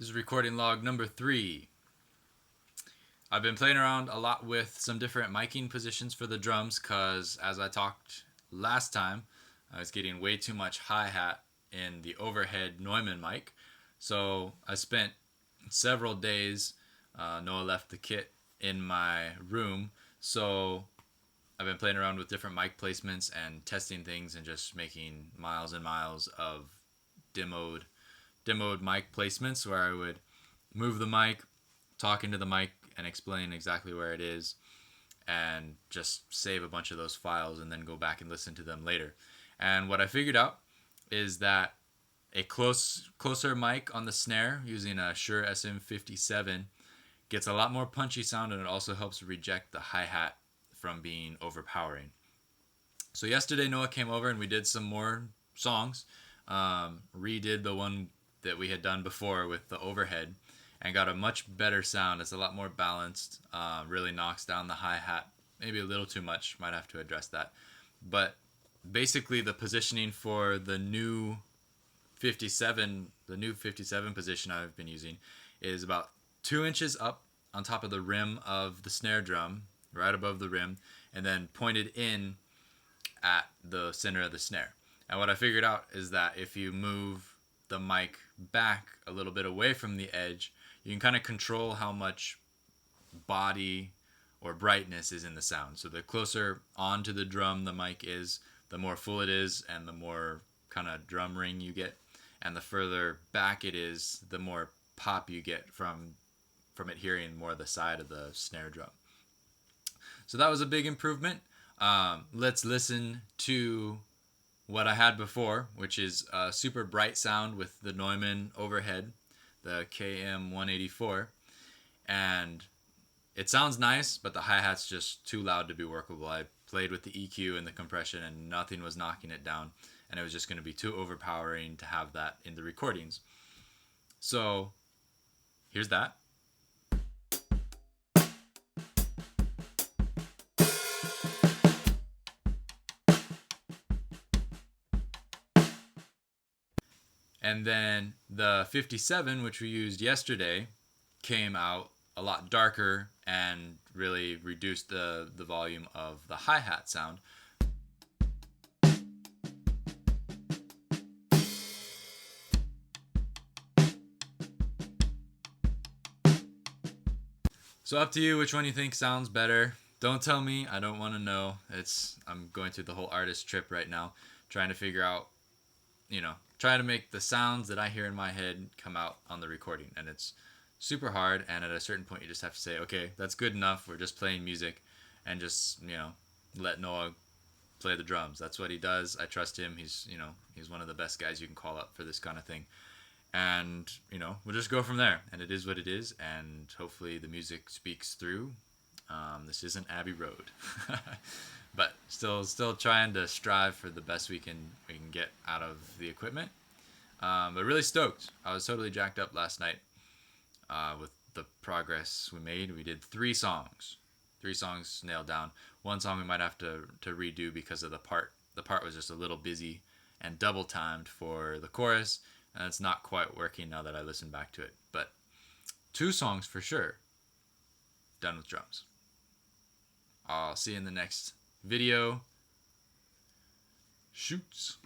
This is recording log number 3. I've been playing around a lot with some different miking positions for the drums because, as I talked last time, I was getting way too much hi-hat in the overhead Neumann mic. So I spent several days, Noah left the kit in my room, so I've been playing around with different mic placements and testing things and just making miles and miles of demoed mic placements where I would move the mic, talk into the mic, and explain exactly where it is, and just save a bunch of those files and then go back and listen to them later. And what I figured out is that a closer mic on the snare using a Shure SM57 gets a lot more punchy sound, and it also helps reject the hi-hat from being overpowering. So yesterday Noah came over and we did some more songs, redid the one that we had done before with the overhead, and got a much better sound. It's a lot more balanced, really knocks down the hi-hat maybe a little too much, might have to address that. But basically the positioning for the new 57 position I've been using is about 2 inches up on top of the rim of the snare drum, right above the rim, and then pointed in at the center of the snare. And what I figured out is that if you move the mic back a little bit away from the edge, you can kind of control how much body or brightness is in the sound. So the closer onto the drum the mic is, the more full it is and the more kind of drum ring you get. And the further back it is, the more pop you get from it hearing more of the side of the snare drum. So that was a big improvement. Let's listen to what I had before, which is a super bright sound with the Neumann overhead, the KM184, and it sounds nice, but the hi-hat's just too loud to be workable. I played with the EQ and the compression and nothing was knocking it down, and it was just going to be too overpowering to have that in the recordings. So here's that. And then the 57, which we used yesterday, came out a lot darker and really reduced the volume of the hi-hat sound. So up to you which one you think sounds better. Don't tell me, I don't want to know. I'm going through the whole artist trip right now, trying to figure out, trying to make the sounds that I hear in my head come out on the recording. And it's super hard, and at a certain point you just have to say, okay, that's good enough. We're just playing music, and just, let Noah play the drums. That's what he does. I trust him. He's one of the best guys you can call up for this kind of thing. And we'll just go from there, and it is what it is, and hopefully the music speaks through. This isn't Abbey Road. But still trying to strive for the best we can get out of the equipment. But really stoked. I was totally jacked up last night with the progress we made. We did 3 songs nailed down. One song we might have to redo because of the part was just a little busy and double timed for the chorus, and it's not quite working now that I listen back to it. But 2 songs for sure done with drums. I'll see you in the next video. Shoots.